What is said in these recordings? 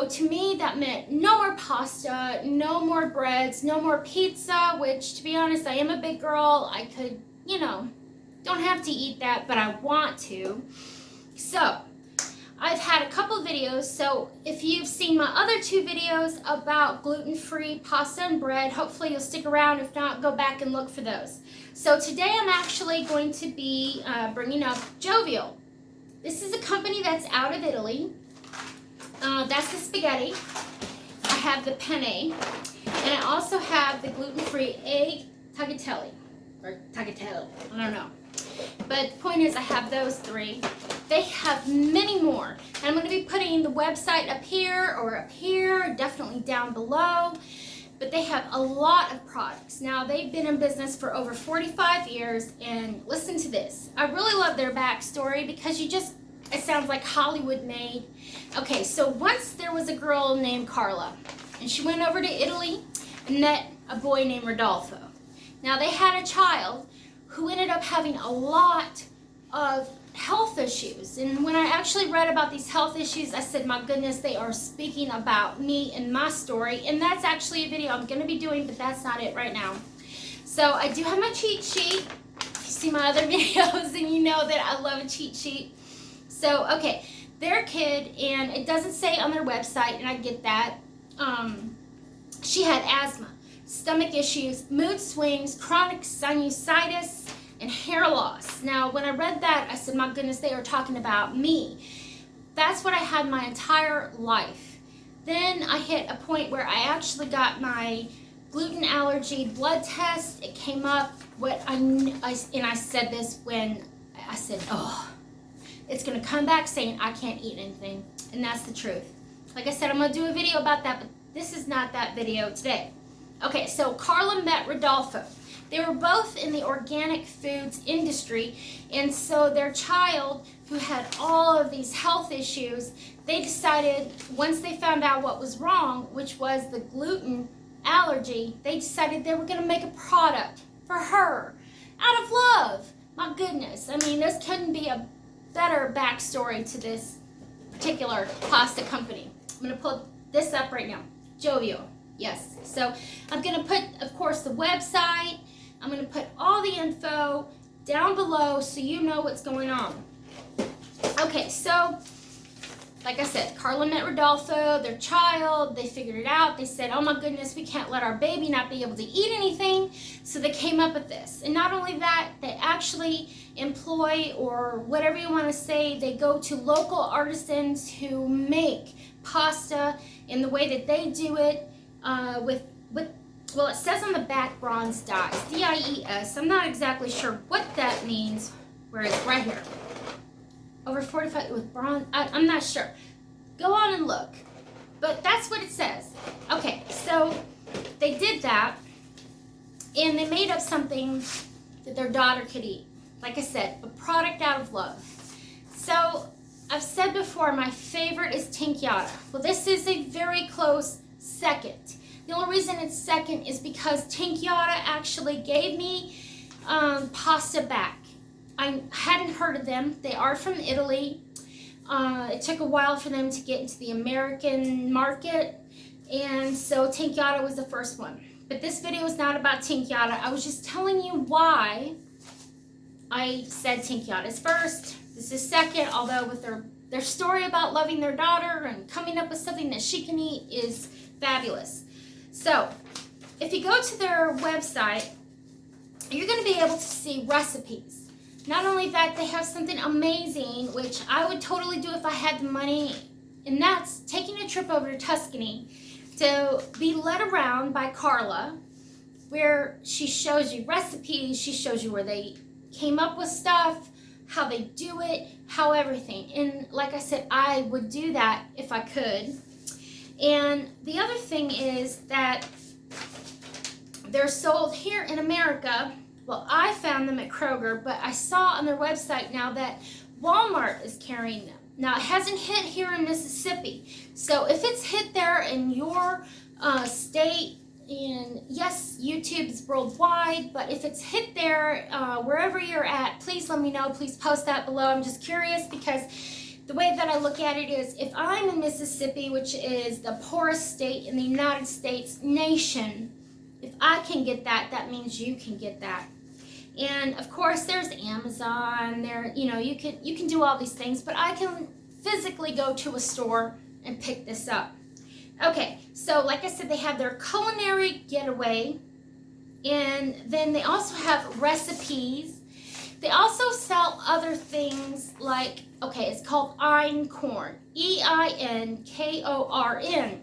So to me, that meant no more pasta, no more breads, no more pizza, which, to be honest, I am a big girl. I could, don't have to eat that, but I want to. So I've had a couple videos, so if you've seen my other 2 videos about gluten-free pasta and bread, hopefully you'll stick around. If not, go back and look for those. So today I'm actually going to be bringing up Jovial. This is a company that's out of Italy. That's the spaghetti. I have the penne, and I also have the gluten-free egg tagliatelle, or tagliatelle, I don't know. But the point is, I have those 3. They have many more, and I'm going to be putting the website up here or up here, definitely down below. But they have a lot of products. Now, they've been in business for over 45 years, and listen to this. I really love their backstory because it sounds like Hollywood made. Okay, so once there was a girl named Carla, and she went over to Italy and met a boy named Rodolfo. Now, they had a child who ended up having a lot of health issues. And when I actually read about these health issues, I said, my goodness, they are speaking about me and my story. And that's actually a video I'm going to be doing, but that's not it right now. So I do have my cheat sheet. If you see my other videos, then you know that I love a cheat sheet. So, okay, their kid, and it doesn't say on their website, and I get that, she had asthma, stomach issues, mood swings, chronic sinusitis, and hair loss. Now, when I read that, I said, my goodness, they are talking about me. That's what I had my entire life. Then I hit a point where I actually got my gluten allergy blood test. It came up, and I said this when I said, oh, it's going to come back saying I can't eat anything, and that's the truth. Like I said, I'm going to do a video about that, but this is not that video today. Okay, so Carla met Rodolfo. They were both in the organic foods industry, and so their child, who had all of these health issues, they decided, once they found out what was wrong, which was the gluten allergy, they decided they were going to make a product for her out of love. My goodness, I mean, this couldn't be a better backstory to this particular pasta company. I'm going to put this up right now. Jovial, yes. So I'm going to put, of course, the website. I'm going to put all the info down below so you know what's going on. Okay, so like I said, Carla met Rodolfo, their child. They figured it out. They said, oh my goodness, we can't let our baby not be able to eat anything. So they came up with this. And not only that, they actually employ, or whatever you want to say, they go to local artisans who make pasta in the way that they do it well, it says on the back bronze dyes, D-I-E-S. I'm not exactly sure what that means. Where it's right here. Over 45 with bronze. I'm not sure. Go on and look. But that's what it says. Okay, so they did that, and they made up something that their daughter could eat. Like I said, a product out of love. So I've said before, my favorite is tinkyata. Well, this is a very close second. The only reason it's second is because tinkyata actually gave me pasta back. I hadn't heard of them. They are from Italy. It took a while for them to get into the American market, and so tinkyata was the first one. But this video is not about tinkyata. I was just telling you why I said tinkyata is first. This is second, although with their story about loving their daughter and coming up with something that she can eat is fabulous. So, if you go to their website, you're going to be able to see recipes. Not only that, they have something amazing, which I would totally do if I had the money, and that's taking a trip over to Tuscany to be led around by Carla, where she shows you recipes, she shows you where they came up with stuff, how they do it, how everything. And like I said, I would do that if I could. And the other thing is that they're sold here in America. Well, I found them at Kroger, but I saw on their website now that Walmart is carrying them. Now, it hasn't hit here in Mississippi. So if it's hit there in your state, and yes, YouTube is worldwide, but if it's hit there wherever you're at, please let me know. Please post that below. I'm just curious because the way that I look at it is, if I'm in Mississippi, which is the poorest state in the United States nation, if I can get that, that means you can get that. And of course, there's Amazon. There, you know, you can do all these things, but I can physically go to a store and pick this up. Okay, so like I said, they have their culinary getaway, and then they also have recipes. They also sell other things like, okay, it's called Einkorn, Einkorn.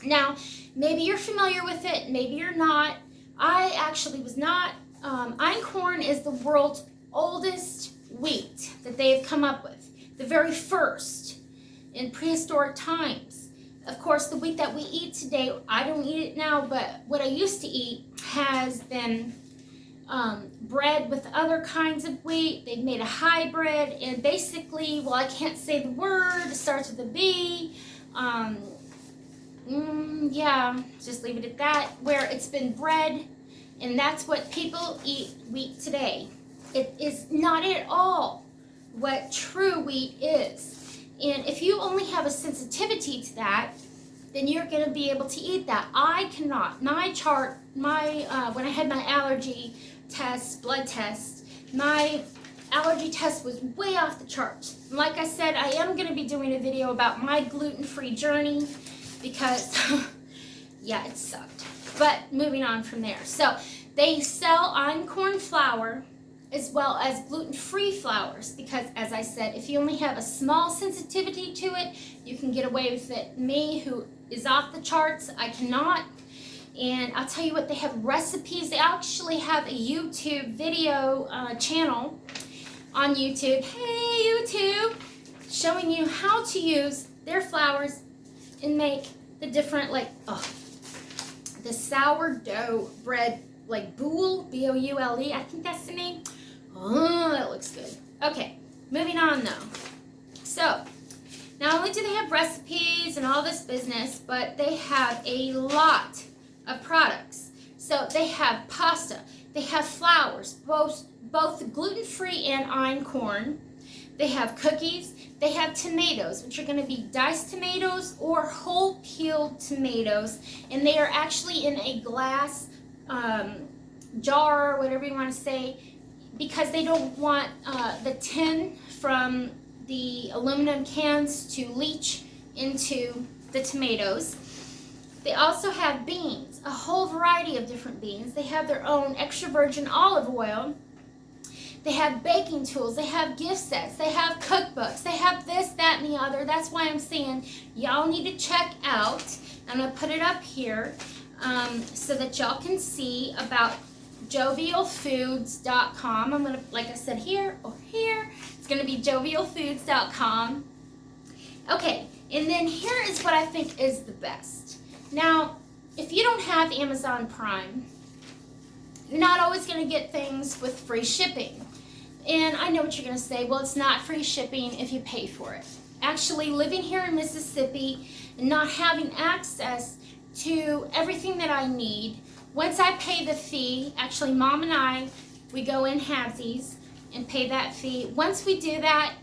Now, maybe you're familiar with it, maybe you're not. I actually was not. Einkorn is the world's oldest wheat that they have come up with, the very first in prehistoric times. Of course, the wheat that we eat today, I don't eat it now, but what I used to eat has been bred with other kinds of wheat. They've made a hybrid, and basically, well, I can't say the word, it starts with a B. Yeah, just leave it at that, where it's been bred, and that's what people eat wheat today. It is not at all what true wheat is. And if you only have a sensitivity to that, then you're going to be able to eat that. I cannot. When I had my allergy test, blood test, my allergy test was way off the charts. And like I said, I am going to be doing a video about my gluten-free journey because, yeah, it sucked. But moving on from there. So they sell einkorn flour as well as gluten-free flours because, as I said, if you only have a small sensitivity to it, you can get away with it. Me, who is off the charts, I cannot. And I'll tell you what, they have recipes. They actually have a YouTube video channel on YouTube. Hey, YouTube! Showing you how to use their flours and make the different, like, the sourdough bread, like boule, B-O-U-L-E, I think that's the name. Oh, that looks good. Okay, moving on though. So, not only do they have recipes and all this business, but they have a lot of products. So they have pasta, they have flours, both gluten-free and einkorn. They have cookies, they have tomatoes, which are going to be diced tomatoes or whole peeled tomatoes, and they are actually in a glass jar, or whatever you want to say, because they don't want the tin from the aluminum cans to leach into the tomatoes. They also have beans, a whole variety of different beans. They have their own extra virgin olive oil. They have baking tools. They have gift sets. They have cookbooks. They have this, that, and the other. That's why I'm saying y'all need to check out. I'm going to put it up here so that y'all can see about jovialfoods.com. I'm going to, like I said, here or here. It's going to be jovialfoods.com. Okay, and then here is what I think is the best. Now, if you don't have Amazon Prime, you're not always going to get things with free shipping. And I know what you're going to say. Well, it's not free shipping if you pay for it. Actually, living here in Mississippi and not having access to everything that I need, once I pay the fee, actually Mom and I, we go in halvesies and pay that fee. Once we do that,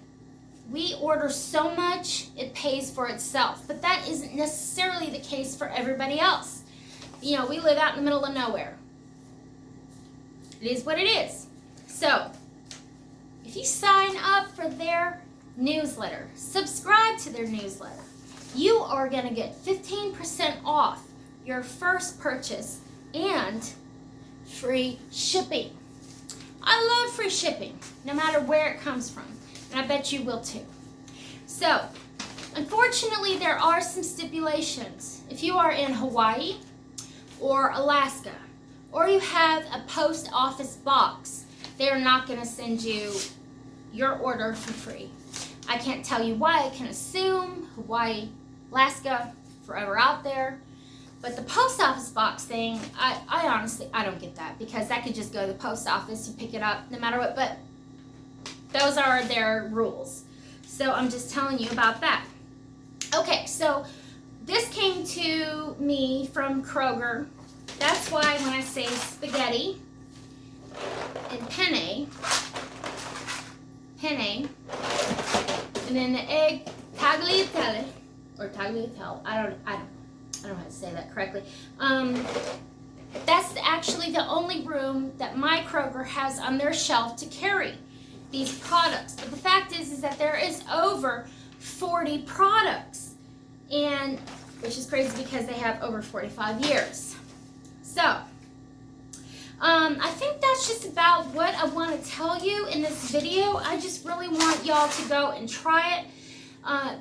we order so much, it pays for itself. But that isn't necessarily the case for everybody else. You know, we live out in the middle of nowhere. It is what it is. So, if you sign up for their newsletter, subscribe to their newsletter, you are going to get 15% off your first purchase and free shipping. I love free shipping, no matter where it comes from. And I bet you will too. So, unfortunately, there are some stipulations. If you are in Hawaii or Alaska, or you have a post office box, they're not going to send you your order for free. I can't tell you why. I can assume Hawaii, Alaska, forever out there. But the post office box thing, I honestly, I don't get that, because that could just go to the post office, you pick it up no matter what, but those are their rules. So I'm just telling you about that. Okay, so this came to me from Kroger. That's why when I say spaghetti and penne, And then the egg tagliatelle, or tagliatelle. I don't know how to say that correctly. That's actually the only room that my Kroger has on their shelf to carry these products. But the fact is that there is over 40 products, and which is crazy because they have over 45 years. So, I think that's just about what I want to tell you in this video. I just really want y'all to go and try it.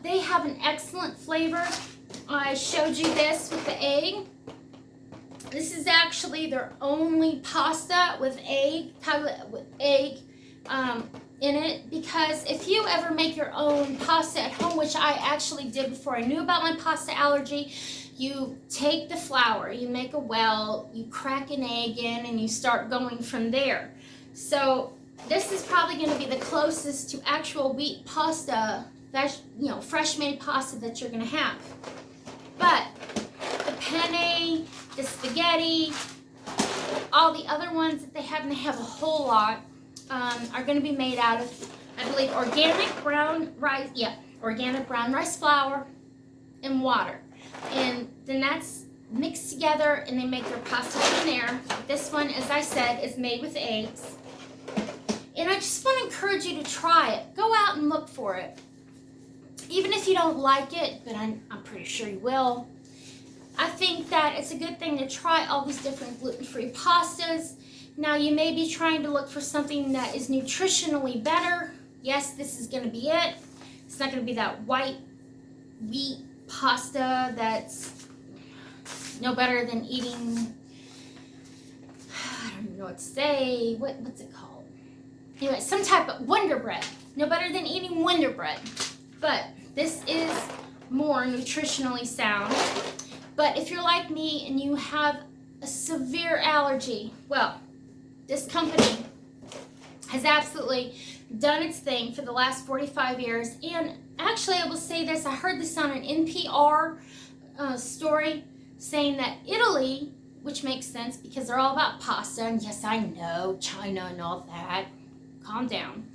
They have an excellent flavor. I showed you this with the egg. This is actually their only pasta with egg in it, because if you ever make your own pasta at home, which I actually did before I knew about my pasta allergy, you take the flour, you make a well, you crack an egg in, and you start going from there. So this is probably going to be the closest to actual wheat pasta, fresh made pasta that you're going to have. But the penne, the spaghetti, all the other ones that they have, and they have a whole lot, are going to be made out of, I believe, organic brown rice flour and water. And then that's mixed together, and they make their pasta from there. This one, as I said, is made with eggs. And I just want to encourage you to try it. Go out and look for it. Even if you don't like it, but I'm pretty sure you will. I think that it's a good thing to try all these different gluten-free pastas. Now, you may be trying to look for something that is nutritionally better. Yes, this is going to be it. It's not going to be that white wheat pasta that's no better than eating, I don't even know what to say. What's it called? Anyway, some type of Wonder Bread. No better than eating Wonder Bread. But this is more nutritionally sound. But if you're like me and you have a severe allergy, well, this company has absolutely done its thing for the last 45 years. And actually, I will say this, I heard this on an NPR story saying that Italy, which makes sense because they're all about pasta, and yes, I know, China and all that, calm down.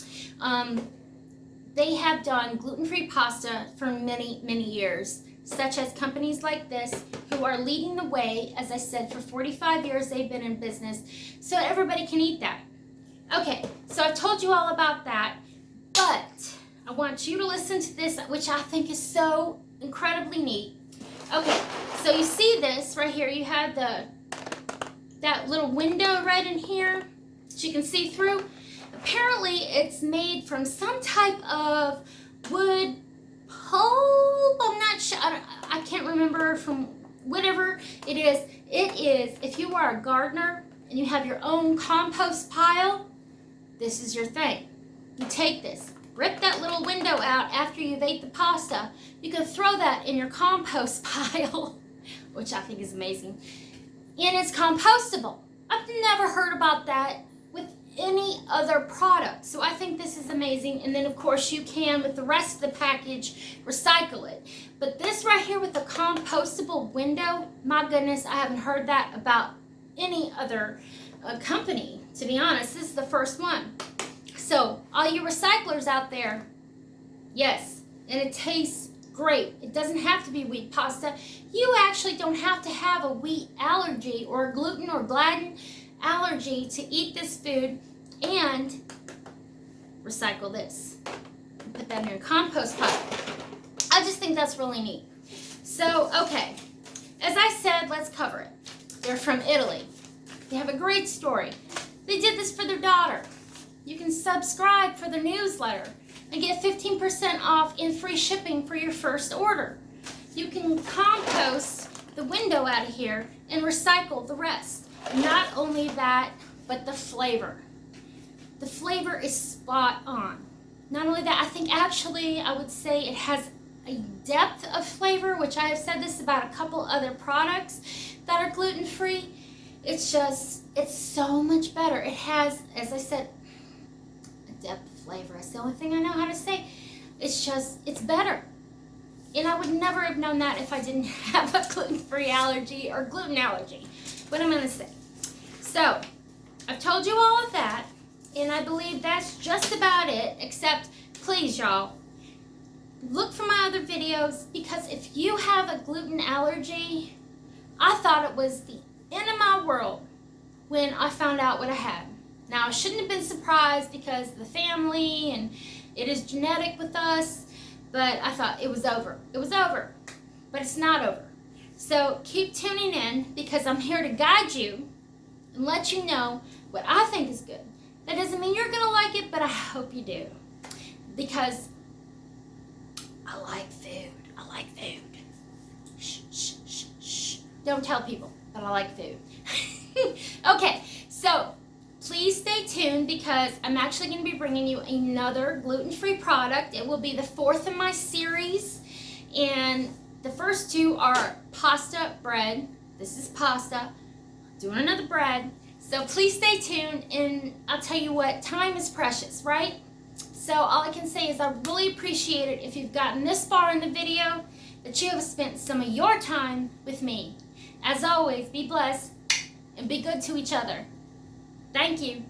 They have done gluten-free pasta for many, many years, such as companies like this who are leading the way. As I said, for 45 years they've been in business, so everybody can eat that. Okay, so I've told you all about that, but I want you to listen to this, which I think is so incredibly neat. Okay, so you see this right here. You have that little window right in here that you can see through. Apparently, it's made from some type of wood pulp. I'm not sure. I can't remember, from whatever it is. It is, if you are a gardener and you have your own compost pile, this is your thing. You take this, rip that little window out after you've ate the pasta. You can throw that in your compost pile, which I think is amazing. And it's compostable. I've never heard about that with any other product. So I think this is amazing. And then of course you can, with the rest of the package, recycle it. But this right here with the compostable window, my goodness, I haven't heard that about any other company, to be honest. This is the first one. So all you recyclers out there, yes, and it tastes great. It doesn't have to be wheat pasta. You actually don't have to have a wheat allergy or gluten or gluten allergy to eat this food and recycle this and put that in your compost pile. I just think that's really neat. So, okay, as I said, let's cover it. They're from Italy. They have a great story. They did this for their daughter. You can subscribe for their newsletter and get 15% off and free shipping for your first order. You can compost the window out of here and recycle the rest. Not only that, but the flavor. The flavor is spot on. Not only that, I think actually I would say it has a depth of flavor, which I have said this about a couple other products that are gluten-free. It's so much better. It has, as I said, a depth of flavor. That's the only thing I know how to say. It's better. And I would never have known that if I didn't have a gluten-free allergy or gluten allergy. What I'm going to say. So, I've told you all of that, and I believe that's just about it, except, please, y'all, look for my other videos, because if you have a gluten allergy, I thought it was the end of my world when I found out what I had. Now, I shouldn't have been surprised because of the family and it is genetic with us, but I thought it was over. It was over, but it's not over. So keep tuning in, because I'm here to guide you and let you know what I think is good. That doesn't mean you're gonna like it, but I hope you do, because I like food. I like food. Shh, shh, shh, shh. Don't tell people, but I like food. Okay, so please stay tuned, because I'm actually going to be bringing you another gluten-free product. It will be the 4th in my series, and the first 2 are pasta bread. This is pasta. Doing another bread. So please stay tuned, and I'll tell you what, time is precious, right? So all I can say is I really appreciate it if you've gotten this far in the video, that you have spent some of your time with me. As always, be blessed and be good to each other. Thank you.